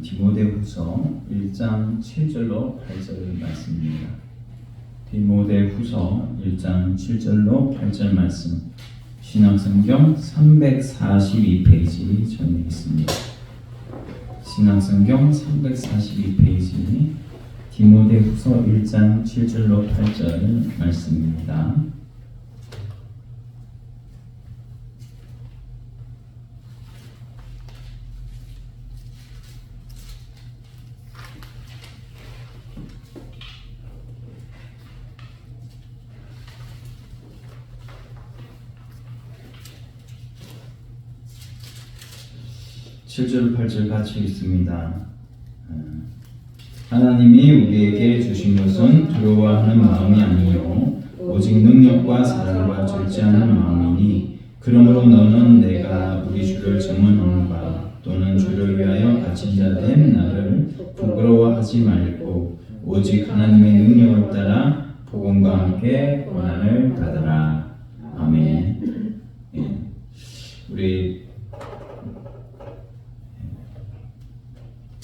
디모데후서 1장 7절로 8절 말씀입니다. 디모데후서 1장 7절로 8절 말씀, 신약성경 342페이지 전해 있습니다. 신약성경 342페이지 디모데후서 1장 7절로 8절 말씀입니다. 칠 절 8절 같이 읽습니다. 하나님이 우리에게 주신 것은 두려워하는 마음이 아니요 오직 능력과 사랑과 절제하는 마음이니, 그러므로 너는 내가 우리 주를 증언함과 또는 주를 위하여 갇힌 자 된 나를 부끄러워하지 말고 오직 하나님의 능력을 따라 복음과 함께 고난을 받으라. 아멘. 우리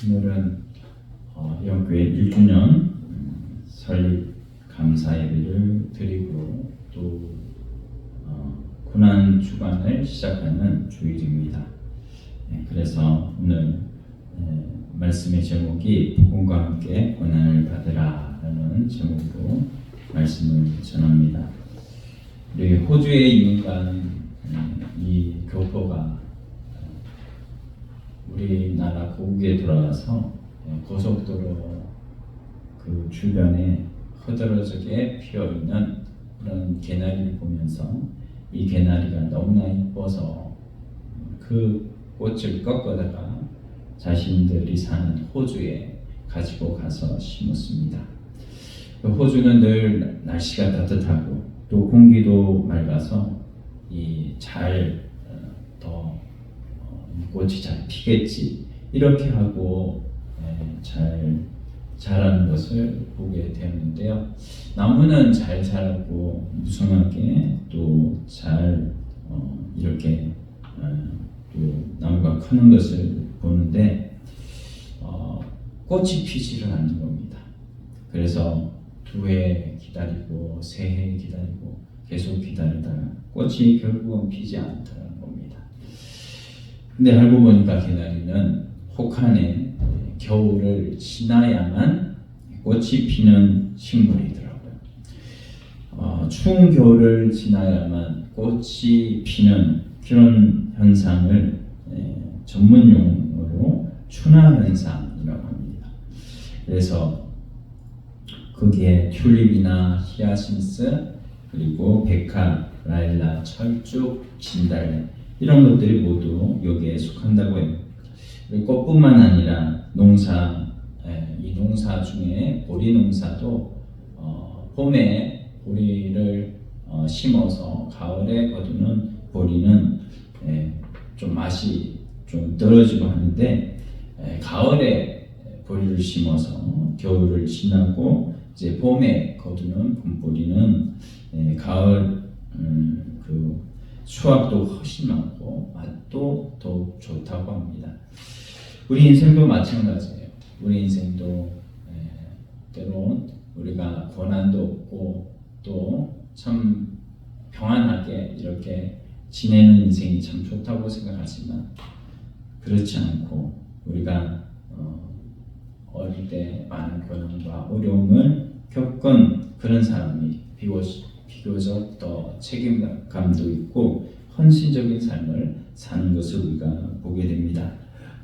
오늘은 영교회 1주년 설립 감사 예배를 드리고 또 고난 주간을 시작하는 주일입니다. 그래서 오늘 말씀의 제목이 복음과 함께 고난을 받으라라는 제목으로 말씀을 전합니다. 우리 호주에 이민 간 이 교포가 우리나라 고국에 들어와서 고속도로 그 주변에 흐드러지게 피어있는 그런 개나리를 보면서 이 개나리가 너무나 이뻐서 그 꽃을 꺾어다가 자신들이 사는 호주에 가지고 가서 심었습니다. 호주는 늘 날씨가 따뜻하고 또 공기도 맑아서 꽃이 잘 피겠지 이렇게 하고 잘 자라는 것을 보게 되었는데요. 나무는 잘 자라고 무성하게 또 잘 이렇게 또 나무가 크는 것을 보는데 꽃이 피지를 않는 겁니다. 그래서 2해 기다리고 3해 기다리고 계속 기다리다가 꽃이 결국은 피지 않더라는 겁니다. 근데 알고 보니까 개나리는 혹한에 겨울을 지나야만 꽃이 피는 식물이더라고요. 추운 겨울을 지나야만 꽃이 피는 그런 현상을 전문 용어로 춘화 현상이라고 합니다. 그래서 거기에 튤립이나 히아신스 그리고 백화, 라일락, 철쭉, 진달래 이런 것들이 모두 여기에 속한다고 해요. 꽃뿐만 아니라 이 농사 중에 보리 농사도 봄에 보리를 심어서 가을에 거두는 보리는 좀 맛이 좀 떨어지고 하는데, 가을에 보리를 심어서 겨울을 지나고 이제 봄에 거두는 봄보리는 가을 그 수확도 훨씬 많고 맛도 더욱 좋다고 합니다. 우리 인생도 마찬가지예요. 우리 인생도 때론 우리가 고난도 없고 또 참 평안하게 이렇게 지내는 인생이 참 좋다고 생각하지만 그렇지 않고 우리가 어릴 때 많은 고난과 어려움을 겪은 그런 사람이 비교적 더 책임감도 있고 헌신적인 삶을 사는 것을 우리가 보게 됩니다.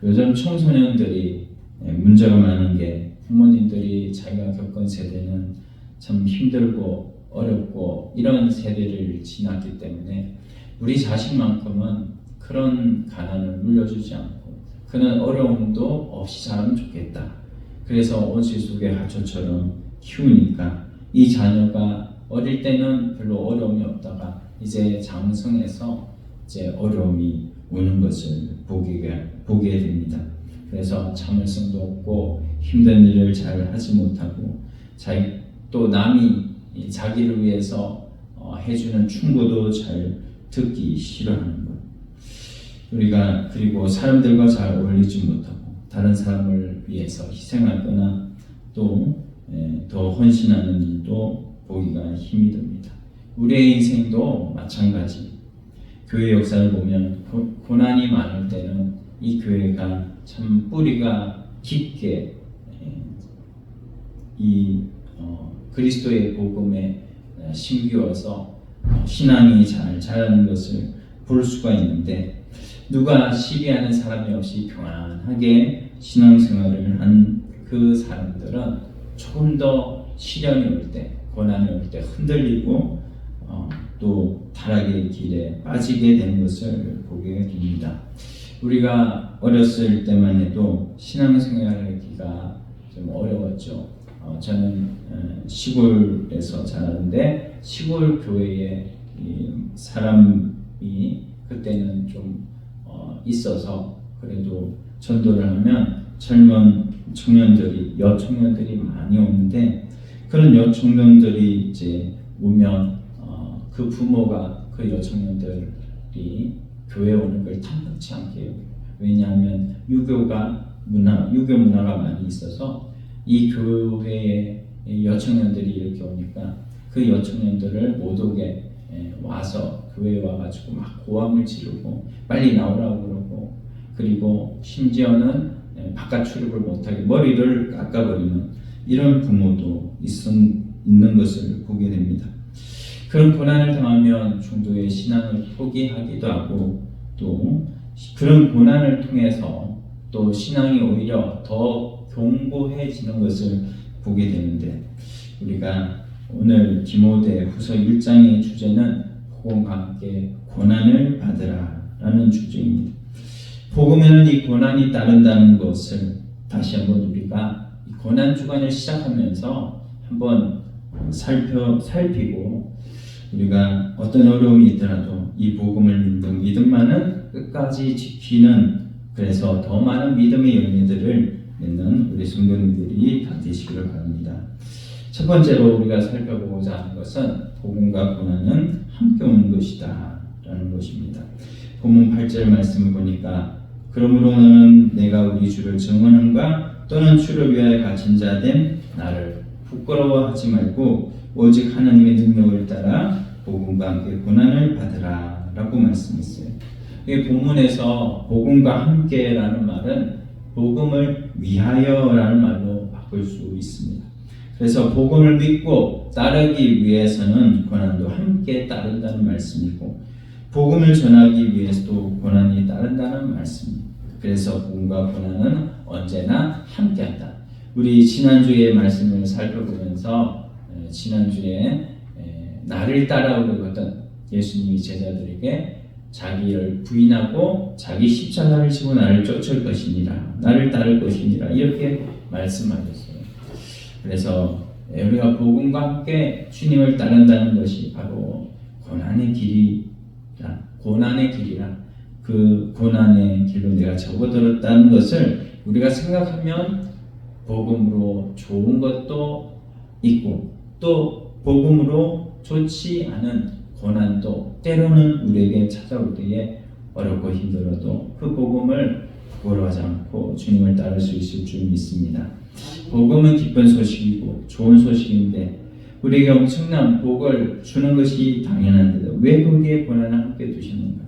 요즘 청소년들이 문제가 많은 게, 부모님들이 자기가 겪은 세대는 참 힘들고 어렵고 이런 세대를 지났기 때문에 우리 자식만큼은 그런 가난을 물려주지 않고 그런 어려움도 없이 자라면 좋겠다. 그래서 온실속의 하초처럼 키우니까 이 자녀가 어릴 때는 별로 어려움이 없다가 이제 장성해서 이제 어려움이 오는 것을 보게 됩니다. 그래서 참을성도 없고 힘든 일을 잘 하지 못하고 또 남이 자기를 위해서 해주는 충고도 잘 듣기 싫어하는 것. 우리가 그리고 사람들과 잘 어울리지 못하고 다른 사람을 위해서 희생하거나 또 더 헌신하는 일도 보기가 힘이 듭니다. 우리의 인생도 마찬가지. 교회 역사를 보면 고난이 많을 때는 이 교회가 참 뿌리가 깊게 이 그리스도의 복음에 심기어서 신앙이 잘 자라는 것을 볼 수가 있는데, 누가 시비하는 사람이 없이 평안하게 신앙생활을 한 그 사람들은 조금 더 시련이 올 때, 고난이 올 때 흔들리고 또 타락의 길에 빠지게 되는 것을 보게 됩니다. 우리가 어렸을 때만 해도 신앙생활하기가 좀 어려웠죠. 저는 시골에서 자랐는데 시골 교회에 사람이 그때는 좀 있어서 그래도 전도를 하면 젊은 청년들이, 여청년들이 많이 오는데, 그런 여청년들이 이제 오면 그 부모가 그 여청년들이 교회 오는 걸 탐탁치 않게 해요. 왜냐하면 유교 문화가 많이 있어서 이 교회에 여청년들이 이렇게 오니까 그 여청년들을 못 오게 와서 교회에 와가지고 막 고함을 지르고 빨리 나오라고 그러고, 그리고 심지어는 바깥 출입을 못하게 머리를 깎아버리는 이런 부모도 있는 것을 보게 됩니다. 그런 고난을 당하면 중도의 신앙을 포기하기도 하고, 또 그런 고난을 통해서 또 신앙이 오히려 더 견고해지는 것을 보게 되는데, 우리가 오늘 디모데후서 1장의 주제는 복음과 함께 고난을 받으라 라는 주제입니다. 복음에는 이 고난이 따른다는 것을 다시 한번 우리가 이 고난 주간을 시작하면서 한번 살피고, 우리가 어떤 어려움이 있더라도 이 복음을 믿는 믿음만은 끝까지 지키는, 그래서 더 많은 믿음의 열매들을 맺는 우리 성도님들이 다 되시기를 바랍니다. 첫 번째로 우리가 살펴보고자 하는 것은 복음과 고난은 함께 오는 것이다 라는 것입니다. 본문 8절 말씀을 보니까, 그러므로 너는 내가 우리 주를 증언함과 또는 주를 위하여 갇힌 자 된 나를 부끄러워하지 말고 오직 하나님의 능력을 따라 복음과 함께 고난을 받으라 라고 말씀했어요. 이 본문에서 복음과 함께 라는 말은 복음을 위하여 라는 말로 바꿀 수 있습니다. 그래서 복음을 믿고 따르기 위해서는 고난도 함께 따른다는 말씀이고, 복음을 전하기 위해서도 고난이 따른다는 말씀입니다. 그래서 복음과 고난은 언제나 함께한다. 우리 지난주의 말씀을 살펴보면서 지난주에 나를 따라오려거든 예수님이 제자들에게 자기를 부인하고 자기 십자가를 지고 나를 쫓을 것이니라, 나를 따를 것이니라 이렇게 말씀하셨어요. 그래서 우리가 복음과 함께 주님을 따른다는 것이 바로 고난의 길이라, 그 고난의 길로 내가 접어들었다는 것을 우리가 생각하면 복음으로 좋은 것도 있고, 또 복음으로 좋지 않은 고난도 때로는 우리에게 찾아올 때에 어렵고 힘들어도 그 복음을 부끄러워하지 않고 주님을 따를 수 있을 줄 믿습니다. 복음은 기쁜 소식이고 좋은 소식인데 우리에게 엄청난 복을 주는 것이 당연한데도 왜 거기에 고난을 함께 두셨는가?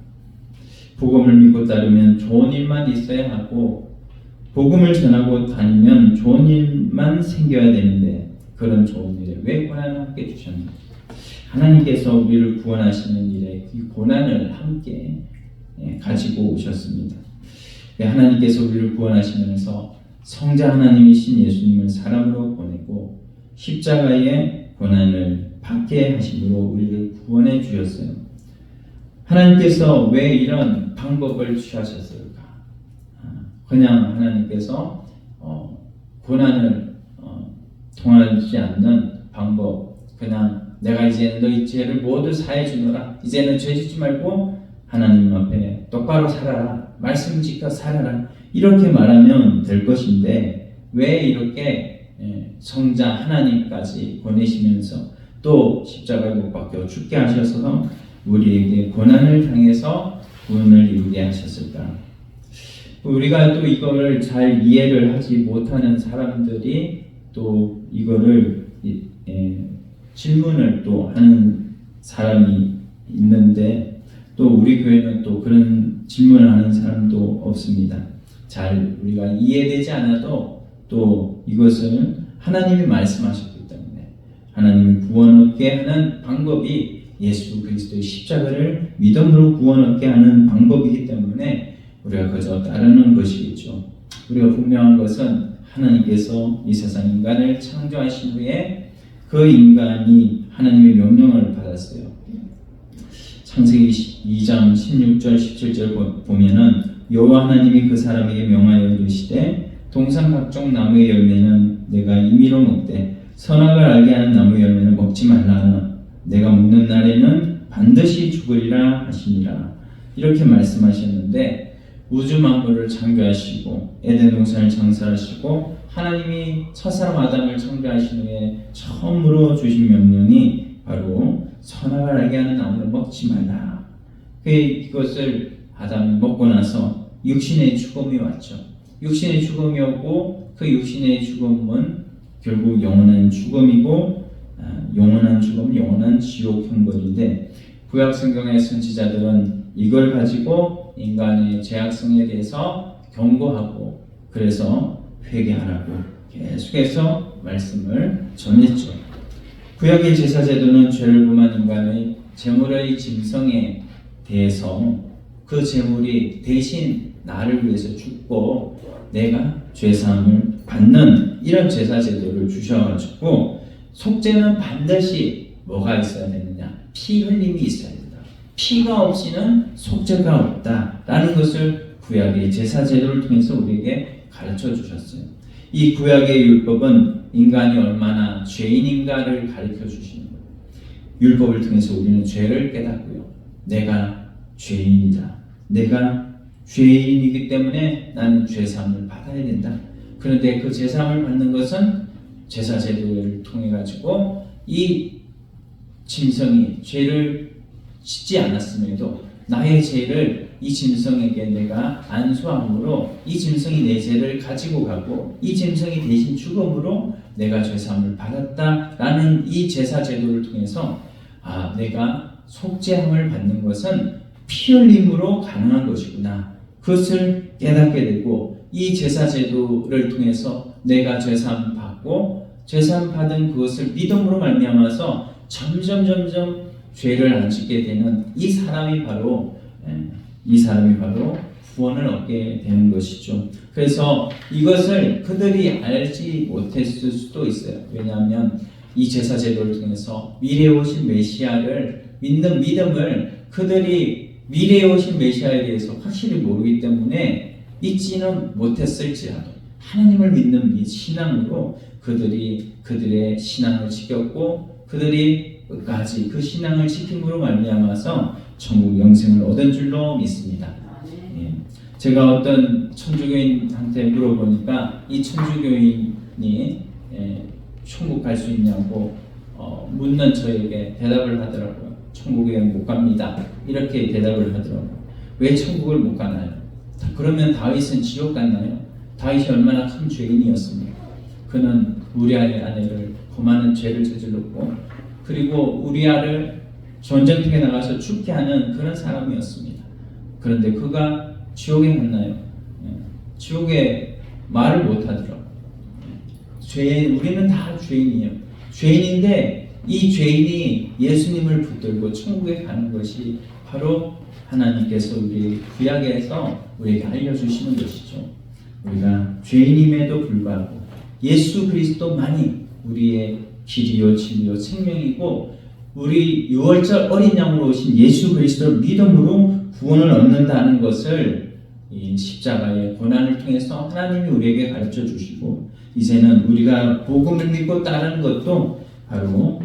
복음을 믿고 따르면 좋은 일만 있어야 하고, 복음을 전하고 다니면 좋은 일만 생겨야 되는데 그런 좋은 일에 왜 고난을 함께 주셨는가? 하나님께서 우리를 구원하시는 일에 이 고난을 함께 가지고 오셨습니다. 하나님께서 우리를 구원하시면서 성자 하나님이신 예수님을 사람으로 보내고 십자가의 고난을 받게 하심으로 우리를 구원해 주셨어요. 하나님께서 왜 이런 방법을 취하셨을까? 그냥 하나님께서 고난을 통하지 않는 방법, 그냥 내가 이제는 너희 죄를 모두 사해 주노라, 이제는 죄 짓지 말고 하나님 앞에 똑바로 살아라, 말씀 지켜 살아라, 이렇게 말하면 될 것인데 왜 이렇게 성자 하나님까지 보내시면서 또 십자가에 못 박혀 죽게 하셔서 우리에게 고난을 당해서 구원을 이루게 하셨을까? 우리가 또 이거를 잘 이해를 하지 못하는 사람들이 또 이거를 질문을 또 하는 사람이 있는데, 또 우리 교회는 또 그런 질문을 하는 사람도 없습니다. 잘 우리가 이해되지 않아도 또 이것은 하나님이 말씀하셨기 때문에, 하나님이 구원 얻게 하는 방법이 예수 그리스도의 십자가를 믿음으로 구원 얻게 하는 방법이기 때문에 우리가 그저 따르는 것이겠죠. 우리가 분명한 것은 하나님께서 이 세상 인간을 창조하신 후에 그 인간이 하나님의 명령을 받았어요. 창세기 2장 16절 17절 보면은 여호와 하나님이 그 사람에게 명하여 이르시되 동산 각종 나무의 열매는 내가 임의로 먹되 선악을 알게 하는 나무 열매는 먹지 말라는 내가 먹는 날에는 반드시 죽으리라 하시니라. 이렇게 말씀하셨는데, 우주 만물을 창조하시고 에덴 동산을 창설하시고 하나님이 첫사람 아담을 창조하신 후에 처음으로 주신 명령이 바로 선악을 알게 하는 나무를 먹지 말라. 이것을 아담이 먹고 나서 육신의 죽음이 왔죠. 육신의 죽음이 오고 그 육신의 죽음은 결국 영원한 죽음이고, 영원한 죽음, 영원한 지옥 형벌인데, 구약 성경의 선지자들은 이걸 가지고 인간의 죄악성에 대해서 경고하고 그래서 회개하라고 계속해서 말씀을 전했죠. 구약의 제사제도는 죄를 범한 인간의 제물의 짐승에 대해서 그 제물이 대신 나를 위해서 죽고 내가 죄사함을 받는 이런 제사제도를 주셔가지고, 속죄는 반드시 뭐가 있어야 되느냐? 피 흘림이 있어야 된다. 피가 없이는 속죄가 없다라는 것을 구약의 제사제도를 통해서 우리에게 가르쳐 주셨어요. 이 구약의 율법은 인간이 얼마나 죄인인가를 가르쳐 주시는 거예요. 율법을 통해서 우리는 죄를 깨닫고요. 내가 죄인이다. 내가 죄인이기 때문에 나는 죄사함을 받아야 된다. 그런데 그 죄사함을 받는 것은 제사제도를 통해 가지고 이 짐승이 죄를 짓지 않았음에도 나의 죄를 이 짐승에게 내가 안수함으로 이 짐승이 내 죄를 가지고 가고 이 짐승이 대신 죽음으로 내가 죄사함을 받았다라는 이 제사제도를 통해서 내가 속죄함을 받는 것은 피 흘림으로 가능한 것이구나. 그것을 깨닫게 되고, 이 제사제도를 통해서 내가 죄사함을 받고 죄사함 받은 그것을 믿음으로 말미암아서 점점 죄를 안 짓게 되는 이 사람이 바로 구원을 얻게 되는 것이죠. 그래서 이것을 그들이 알지 못했을 수도 있어요. 왜냐하면 이 제사제도를 통해서 미래에 오신 메시아를 믿는 믿음을 그들이 미래에 오신 메시아에 대해서 확실히 모르기 때문에 믿지는 못했을지라도 하나님을 믿는 신앙으로 그들이 그들의 신앙을 지켰고 그들이 끝까지 그 신앙을 지킴으로 말미암아서 천국 영생을 얻은 줄로 믿습니다. 제가 어떤 천주교인한테 물어보니까 이 천주교인이 천국 갈 수 있냐고 묻는 저에게 대답을 하더라고요. 천국에 못 갑니다. 이렇게 대답을 하더라고요. 왜 천국을 못 가나요? 그러면 다윗은 지옥 갔나요? 다윗이 얼마나 큰 죄인이었습니까? 그는 우리아의 아내를 범하는 죄를 저질렀고, 그리고 우리아를 전쟁터에 나가서 죽게 하는 그런 사람이었습니다. 그런데 그가 지옥에 갔나요? 지옥에 말을 못하더라고요. 우리는 다 죄인이에요. 죄인인데 이 죄인이 예수님을 붙들고 천국에 가는 것이 바로 하나님께서 우리 구약에서 우리에게 알려주시는 것이죠. 우리가 죄인임에도 불구하고 예수 그리스도만이 우리의 길이요 진리요 생명이고, 우리 유월절 어린 양으로 오신 예수 그리스도를 믿음으로 구원을 얻는다는 것을 이 십자가의 고난을 통해서 하나님이 우리에게 가르쳐 주시고, 이제는 우리가 복음을 믿고 따르는 것도 바로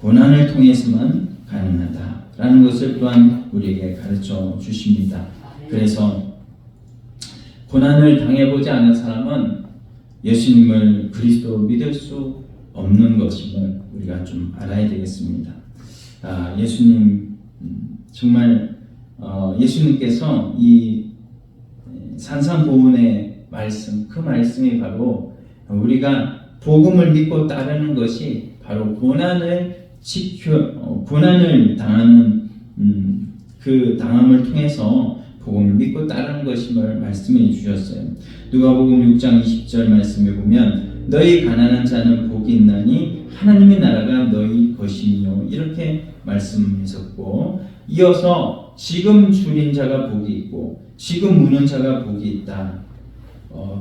고난을 통해서만 가능하다라는 것을 또한 우리에게 가르쳐 주십니다. 그래서 고난을 당해보지 않은 사람은 예수님을 그리스도로 믿을 수 없는 것임을 우리가 좀 알아야 되겠습니다. 예수님 정말 예수님께서 이 산상보훈의 말씀, 그 말씀이 바로 우리가 복음을 믿고 따르는 것이 바로 고난을 당하는 그 당함을 통해서 복음을 믿고 따르는 것임을 말씀해 주셨어요. 누가복음 6장 20절 말씀에 보면 너희 가난한 자는 복이 있나니 하나님의 나라가 너희 것이며 이렇게 말씀하셨고, 이어서 지금 줄인 자가 복이 있고 지금 무는 자가 복이 있다.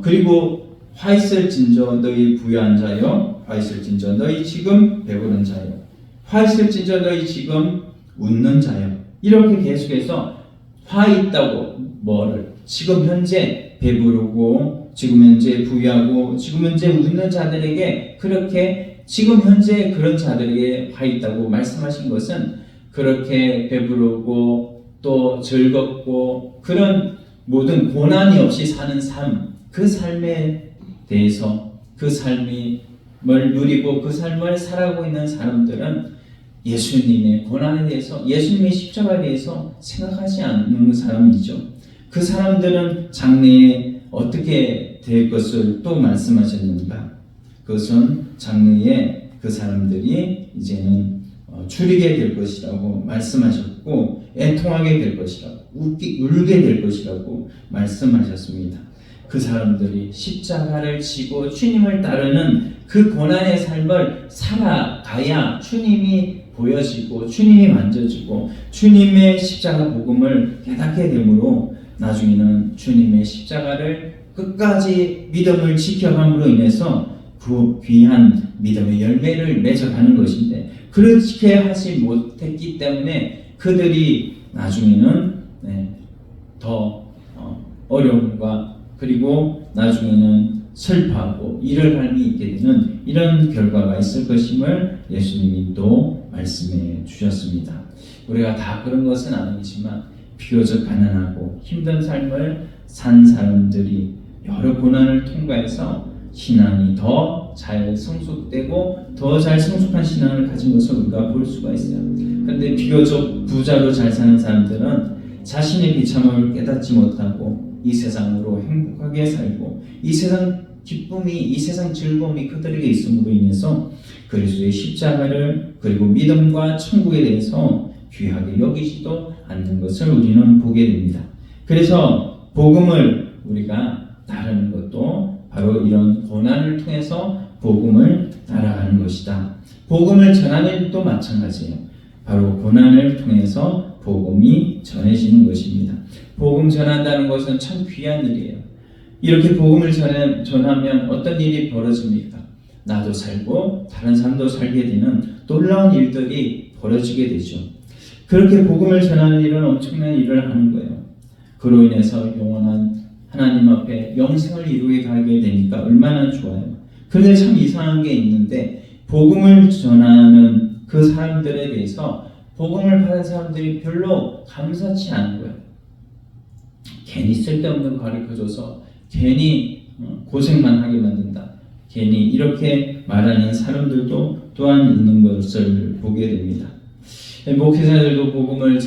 그리고 화 있을진저 너희 부유한 자여, 화 있을진저 너희 지금 배부른 자여, 화 있을진저 너희 지금 웃는 자여. 이렇게 계속해서 화 있다고 뭐를 지금 현재 배부르고 지금 현재 부유하고 지금 현재 웃는 자들에게, 그렇게 지금 현재 그런 자들에게 화 있다고 말씀하신 것은 그렇게 배부르고 또 즐겁고 그런 모든 고난이 없이 사는 삶, 그 삶에 대해서 그 삶을 누리고 그 삶을 살아가고 있는 사람들은 예수님의 고난에 대해서, 예수님의 십자가에 대해서 생각하지 않는 사람이죠. 그 사람들은 장래에 어떻게 될 것을 또 말씀하셨는가? 그것은 장래에 그 사람들이 이제는 줄이게 될 것이라고 말씀하셨고, 애통하게 될 것이라고, 울게 될 것이라고 말씀하셨습니다. 그 사람들이 십자가를 지고 주님을 따르는 그 고난의 삶을 살아가야 주님이 보여지고 주님이 만져지고 주님의 십자가 복음을 깨닫게 되므로 나중에는 주님의 십자가를 끝까지 믿음을 지켜감으로 인해서 그 귀한 믿음의 열매를 맺어가는 것인데, 그렇게 하지 못했기 때문에 그들이 나중에는 더 어려움과 그리고 나중에는 슬퍼하고 이를 삶이 있게 되는 이런 결과가 있을 것임을 예수님이 또 말씀해 주셨습니다. 우리가 다 그런 것은 아니지만 비교적 가난하고 힘든 삶을 산 사람들이 여러 고난을 통과해서 신앙이 더 잘 성숙되고 더 잘 성숙한 신앙을 가진 것을 우리가 볼 수가 있어요. 그런데 비교적 부자로 잘 사는 사람들은 자신의 비참함을 깨닫지 못하고 이 세상으로 행복하게 살고 이 세상 기쁨이, 이 세상 즐거움이 그들에게 있음으로 인해서 그리스도의 십자가를 그리고 믿음과 천국에 대해서 귀하게 여기지도 않는 것을 우리는 보게 됩니다. 그래서 복음을 우리가 따르는 것도 바로 이런 고난을 통해서 복음을 따라가는 것이다. 복음을 전하는 일도 마찬가지예요. 바로 고난을 통해서 복음이 전해지는 것입니다. 복음 전한다는 것은 참 귀한 일이에요. 이렇게 복음을 전하면 어떤 일이 벌어집니까? 나도 살고 다른 사람도 살게 되는 놀라운 일들이 벌어지게 되죠. 그렇게 복음을 전하는 일은 엄청난 일을 하는 거예요. 그로 인해서 영원한 하나님 앞에 영생을 이루게 가게 되니까 얼마나 좋아요. 그런데 참 이상한 게 있는데, 복음을 전하는 그 사람들에 대해서 복음을 받은 사람들이 별로 감사치 않은 거예요. 괜히 쓸데없는 거 가르쳐줘서 괜히 고생만 하게 만든다. 괜히 이렇게 말하는 사람들도 또한 있는 것을 보게 됩니다. 목회자들도 복음을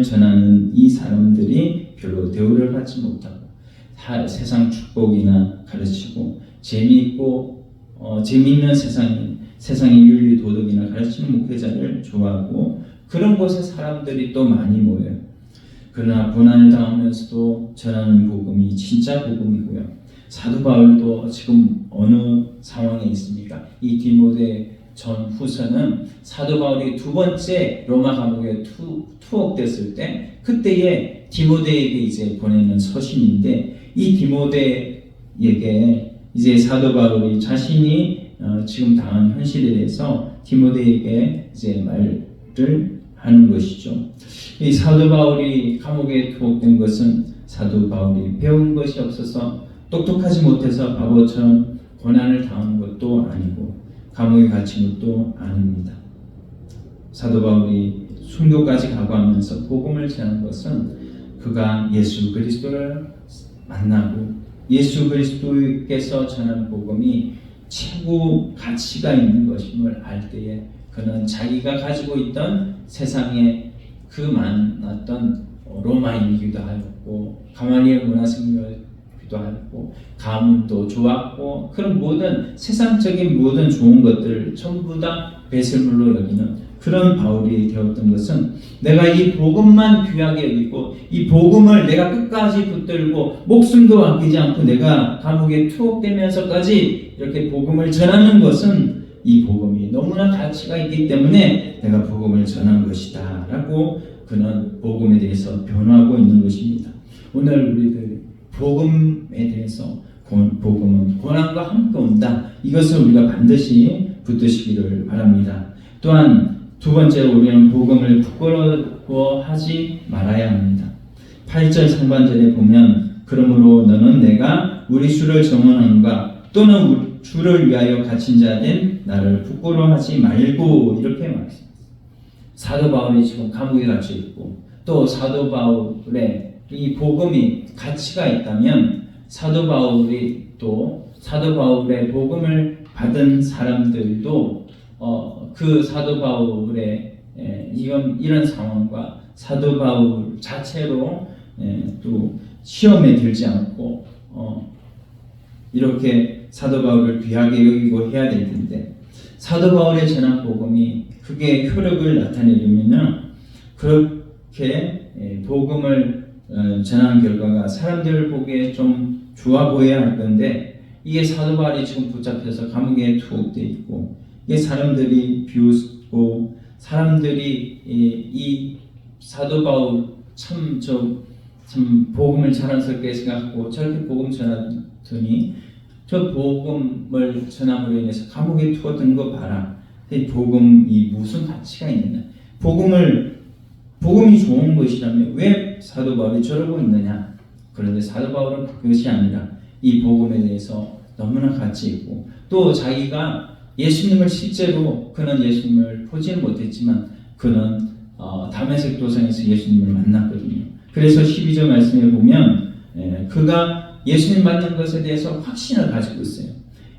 전하는 이 사람들이 별로 대우를 받지 못하고 세상 축복이나 가르치고 재미있는 세상의 윤리 도덕이나 가르치는 목회자를 좋아하고 그런 곳에 사람들이 또 많이 모여요. 그러나 고난을 당하면서도 전하는 복음이 진짜 복음이고요. 사도 바울도 지금 어느 상황에 있습니까? 이 디모데 전 후서는 사도 바울이 두 번째 로마 감옥에 투옥됐을 때 그때에 디모데에게 이제 보내는 서신인데, 이 디모데에게 이제 사도 바울이 자신이 지금 당한 현실에 대해서 디모데에게 이제 말을 하는 것이죠. 이 사도 바울이 감옥에 투옥된 것은 사도 바울이 배운 것이 없어서 똑똑하지 못해서 바보처럼 고난을 당한 것도 아니고 감옥에 갇힌 것도 아닙니다. 사도 바울이 순교까지 각오하면서 복음을 전한 것은 그가 예수 그리스도를 만나고 예수 그리스도께서 전한 복음이 최고 가치가 있는 것임을 알 때에 그는 자기가 가지고 있던 세상에 그 많았던 로마인이기도 하였고 가말리엘 문화생이기도 하였고 가문도 좋았고 그런 모든 세상적인 모든 좋은 것들을 전부 다 배설물로 여기는 그런 바울이 되었던 것은 내가 이 복음만 귀하게 여기고 이 복음을 내가 끝까지 붙들고 목숨도 아끼지 않고 내가 감옥에 투옥되면서까지 이렇게 복음을 전하는 것은 이 복음이 너무나 가치가 있기 때문에 내가 복음을 전한 것이다 라고 그는 복음에 대해서 변화하고 있는 것입니다. 오늘 우리들 복음에 대해서 복음은 고난과 함께 온다. 이것을 우리가 반드시 붙드시기를 바랍니다. 또한 두 번째로 우리는 복음을 부끄러워하지 말아야 합니다. 8절 상반절에 보면 그러므로 너는 내가 우리 주를 정언함과 또는 주를 위하여 갇힌 자 된 나를 부끄러워하지 말고 이렇게 말했습니다. 사도 바울이 지금 감옥에 갇혀 있고 또 사도 바울의 이 복음이 가치가 있다면 사도 바울의 복음을 받은 사람들도 그 사도 바울의 이런 상황과 사도 바울 자체로 또 시험에 들지 않고 이렇게 사도 바울을 귀하게 여기고 해야 될 텐데 사도 바울의 전한 복음이 그게 효력을 나타내려면 그렇게 복음을 전하는 결과가 사람들 보기에 좀 좋아 보여야 할 건데 이게 사도 바울이 지금 붙잡혀서 감옥에 투옥되어 있고 이게 사람들이 비웃고 사람들이 이 사도 바울 참 복음을 자랑스럽게 생각하고 저렇게 복음 전하더니 저 복음을 전함으로 인해서 감옥에 투어든 거 봐라. 이 복음이 무슨 가치가 있느냐? 복음이 좋은 것이라면 왜 사도 바울이 저러고 있느냐? 그런데 사도 바울은 그것이 아니라 이 복음에 대해서 너무나 가치 있고 또 자기가 예수님을 실제로 그는 예수님을 보지는 못했지만 그는 다메섹 도상에서 예수님을 만났거든요. 그래서 12절 말씀에 보면 그가 예수님 만난 것에 대해서 확신을 가지고 있어요.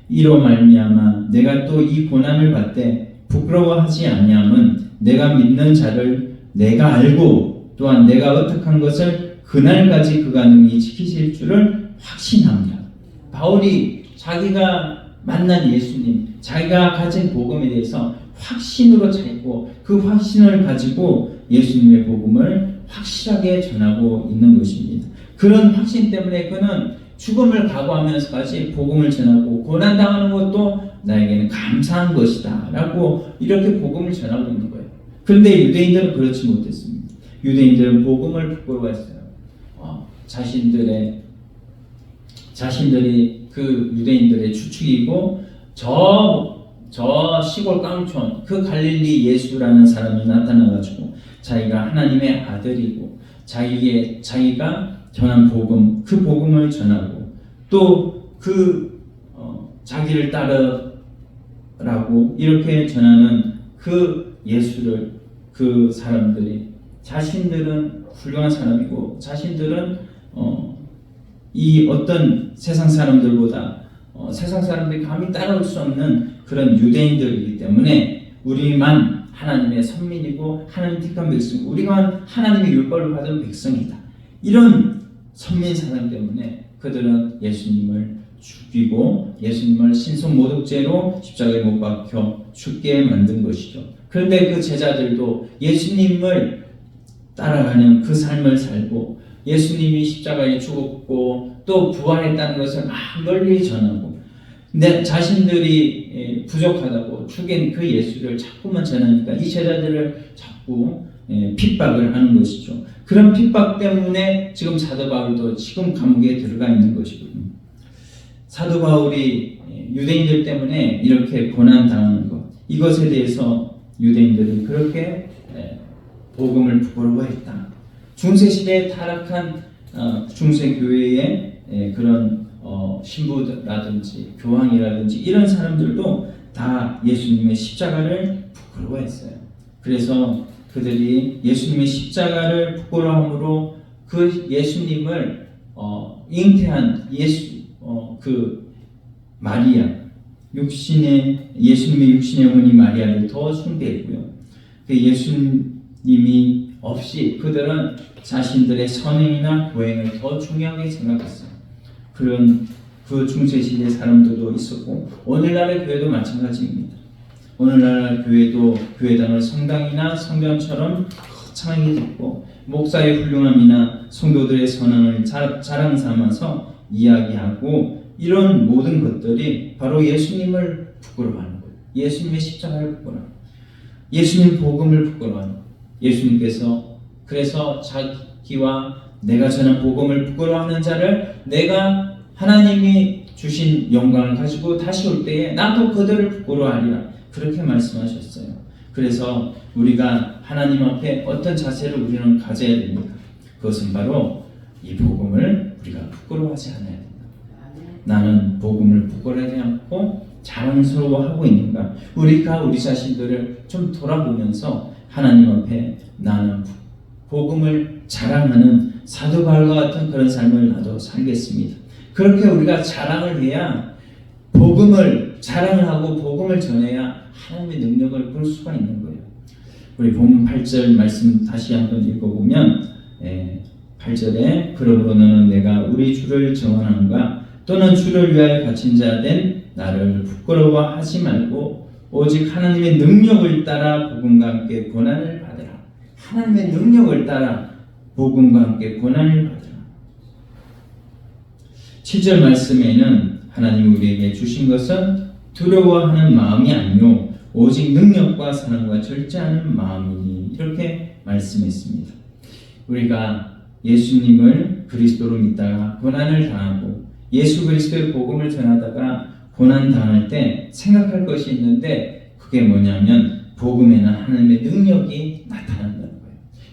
이로 말미암아 내가 또 이 고난을 받되 부끄러워하지 아니함은 내가 믿는 자를 내가 알고 또한 내가 어떡한 것을 그날까지 그가 능히 지키실 줄을 확신합니다. 바울이 자기가 만난 예수님, 자기가 가진 복음에 대해서 확신으로 차 있고 그 확신을 가지고 예수님의 복음을 확실하게 전하고 있는 것입니다. 그런 확신 때문에 그는 죽음을 각오하면서까지 복음을 전하고 고난당하는 것도 나에게는 감사한 것이다 라고 이렇게 복음을 전하고 있는 거예요. 그런데 유대인들은 그렇지 못했습니다. 유대인들은 복음을 부끄러워했어요. 자신들이 그 유대인들의 주축이고 저 시골 깡촌 그 갈릴리 예수라는 사람이 나타나가지고 자기가 하나님의 아들이고 자기가 전한 복음 그 복음을 전하고 또 자기를 따르라고 이렇게 전하는 그 예수를 그 사람들이 자신들은 훌륭한 사람이고 자신들은 이 어떤 세상 사람들보다 세상 사람들이 감히 따라올 수 없는 그런 유대인들이기 때문에 우리만 하나님의 선민이고 하나님 택한 백성이고 우리만 하나님의 율법을 받은 백성이다. 이런 선민 사상 때문에 그들은 예수님을 죽이고 예수님을 신성모독죄로 십자가에 못 박혀 죽게 만든 것이죠. 그런데 그 제자들도 예수님을 따라가는 그 삶을 살고 예수님이 십자가에 죽었고 또 부활했다는 것을 막 널리 전하고 내 자신들이 부족하다고 죽인 그 예수를 자꾸만 전하니까 이 제자들을 자꾸 핍박을 하는 것이죠. 그런 핍박 때문에 지금 사도 바울도 지금 감옥에 들어가 있는 것이거든요. 사도 바울이 유대인들 때문에 이렇게 고난당하는 것 이것에 대해서 유대인들은 그렇게 복음을 부끄러워했다. 중세시대에 타락한 중세교회의 그런 신부라든지 교황이라든지 이런 사람들도 다 예수님의 십자가를 부끄러워했어요. 그래서 그들이 예수님의 십자가를 부끄러움으로 그 예수님을 잉태한 그 마리아 예수님의 육신의 어머니 마리아를 더 숭배했고요. 그 예수님이 없이 그들은 자신들의 선행이나 고행을 더 중요하게 생각했어요. 그런 그 중세시대 사람들도 있었고 오늘날의 교회도 마찬가지입니다. 오늘날 교회도 교회당을 성당이나 성전처럼 거창하게 짓고 목사의 훌륭함이나 성도들의 선행을 자랑 삼아서 이야기하고 이런 모든 것들이 바로 예수님을 부끄러워하는 거예요. 예수님의 십자가를 부끄러워하는 거예요. 예수님 복음을 부끄러워하는 거예요. 예수님께서 그래서 자기와 내가 전한 복음을 부끄러워하는 자를 내가 하나님이 주신 영광을 가지고 다시 올 때에 나도 그들을 부끄러워하리라 그렇게 말씀하셨어요. 그래서 우리가 하나님 앞에 어떤 자세를 우리는 가져야 됩니까? 그것은 바로 이 복음을 우리가 부끄러워하지 않아야 된다. 나는 복음을 부끄러워하지 않고 자랑스러워하고 있는가? 우리가 우리 자신들을 좀 돌아보면서 하나님 앞에 나는 복음을 자랑하는 사도 바울과 같은 그런 삶을 나도 살겠습니다. 그렇게 우리가 자랑을 해야 복음을 자랑을 하고 복음을 전해야 하나님의 능력을 볼 수가 있는 거예요. 우리 본문 8절 말씀 다시 한번 읽어보면 8절에 그러므로 너는 내가 우리 주를 정언하는가 또는 주를 위하여 갇힌 자 된 나를 부끄러워하지 말고 오직 하나님의 능력을 따라 복음과 함께 고난을 받으라. 하나님의 능력을 따라 복음과 함께 고난을 받으라. 7절 말씀에는 하나님이 우리에게 주신 것은 두려워하는 마음이 아니요 오직 능력과 사랑과 절제하는 마음이니 이렇게 말씀했습니다. 우리가 예수님을 그리스도로 믿다가 고난을 당하고 예수 그리스도의 복음을 전하다가 고난 당할 때 생각할 것이 있는데 그게 뭐냐면 복음에는 하나님의 능력이 나타난다는 거예요.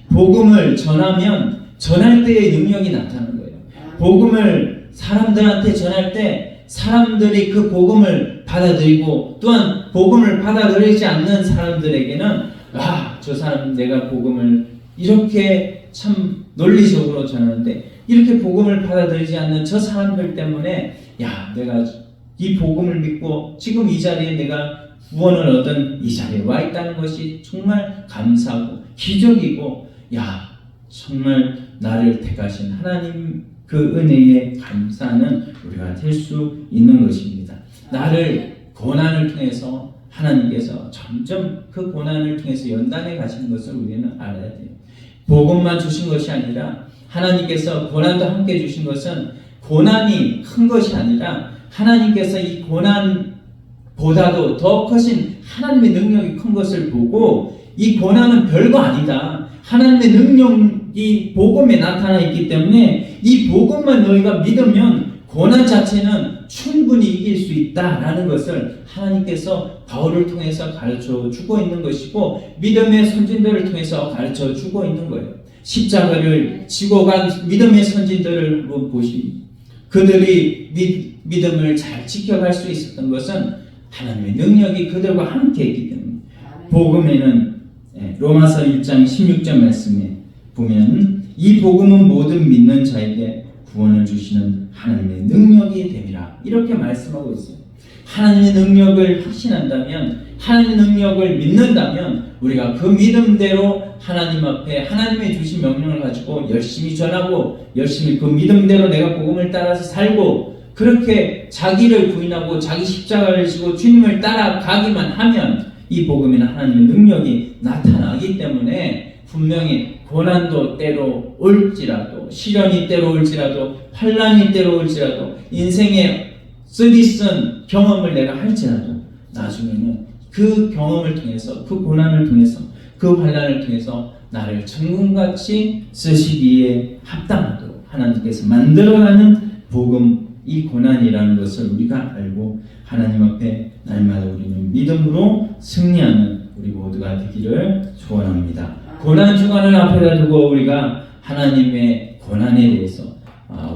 복음을 전하면 전할 때의 능력이 나타나는 거예요. 복음을 사람들한테 전할 때 사람들이 그 복음을 받아들이고 또한 복음을 받아들이지 않는 사람들에게는 저 사람 내가 복음을 이렇게 참 논리적으로 전하는데 이렇게 복음을 받아들이지 않는 저 사람들 때문에 내가 이 복음을 믿고 지금 이 자리에 내가 구원을 얻은 이 자리에 와 있다는 것이 정말 감사하고 기적이고 정말 나를 택하신 하나님 그 은혜에 감사하는 우리가 될 수 있는 것입니다. 나를 고난을 통해서 하나님께서 점점 그 고난을 통해서 연단해 가시는 것을 우리는 알아야 돼요. 복음만 주신 것이 아니라 하나님께서 고난도 함께 주신 것은 고난이 큰 것이 아니라 하나님께서 이 고난보다도 더 크신 하나님의 능력이 큰 것을 보고 이 고난은 별거 아니다. 하나님의 능력이 복음에 나타나 있기 때문에 이 복음만 너희가 믿으면 고난 자체는 충분히 이길 수 있다라는 것을 하나님께서 바울을 통해서 가르쳐 주고 있는 것이고 믿음의 선진들을 통해서 가르쳐 주고 있는 거예요. 십자가를 지고 간 믿음의 선진들을 한번 보시면 그들이 믿음을 잘 지켜갈 수 있었던 것은 하나님의 능력이 그들과 함께 했기 때문에 복음에는 로마서 1장 16절 말씀에 보면 이 복음은 모든 믿는 자에게 구원을 주시는 하나님의 능력이 됨이라 이렇게 말씀하고 있어요. 하나님의 능력을 확신한다면 하나님의 능력을 믿는다면 우리가 그 믿음대로 하나님 앞에 하나님의 주신 명령을 가지고 열심히 전하고 열심히 그 믿음대로 내가 복음을 따라서 살고 그렇게 자기를 부인하고 자기 십자가를 지고 주님을 따라가기만 하면 이 복음에는 하나님의 능력이 나타나기 때문에 분명히 고난도 때로 올지라도 시련이 때로 올지라도 환난이 때로 올지라도 인생의 쓰디쓴 경험을 내가 할지라도 나중에는 그 경험을 통해서 그 고난을 통해서 그 환난을 통해서 나를 천국같이 쓰시기에 합당하도록 하나님께서 만들어가는 복음 이 고난이라는 것을 우리가 알고 하나님 앞에 날마다 우리는 믿음으로 승리하는 우리 모두가 되기를 소원합니다. 고난 주간을 앞에다 두고 우리가 하나님의 고난에 대해서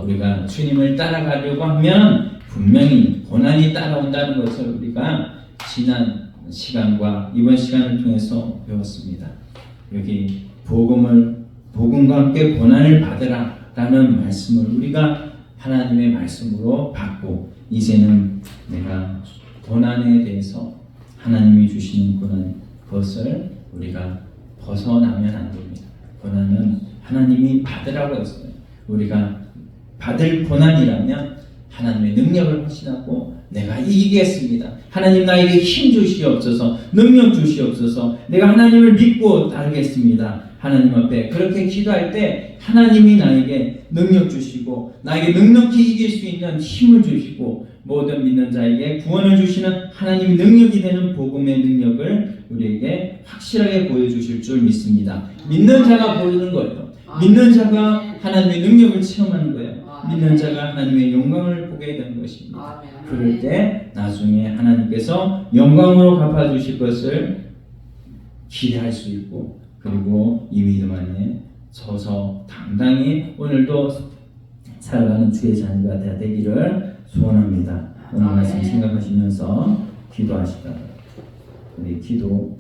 우리가 주님을 따라가려고 하면 분명히 고난이 따라온다는 것을 우리가 지난 시간과 이번 시간을 통해서 배웠습니다. 여기 복음과 함께 고난을 받으라 라는 말씀을 우리가 하나님의 말씀으로 받고 이제는 내가 고난에 대해서 하나님이 주시는 고난 그것을 우리가 벗어나면 안 됩니다. 고난은 하나님이 받으라고 했어요. 우리가 받을 고난이라면 하나님의 능력을 확신하고 내가 이기겠습니다. 하나님 나에게 힘 주시옵소서, 능력 주시옵소서, 내가 하나님을 믿고 따르겠습니다. 하나님 앞에 그렇게 기도할 때 하나님이 나에게 능력 주시고 나에게 넉넉히 이길 수 있는 힘을 주시고 모든 믿는 자에게 구원을 주시는 하나님의 능력이 되는 복음의 능력을 우리에게 확실하게 보여주실 줄 믿습니다. 믿는 자가 보이는 거예요. 믿는 자가 하나님의 능력을 체험하는 거예요. 믿는 자가 하나님의 영광을 보게 되는 것입니다. 그럴 때 나중에 하나님께서 영광으로 갚아주실 것을 기대할 수 있고 그리고 이 믿음 안에 서서 당당히 오늘도 살아가는 주의 자녀가 되기를 소원합니다. 오늘 말씀 생각하시면서 기도하시다. 우리 기도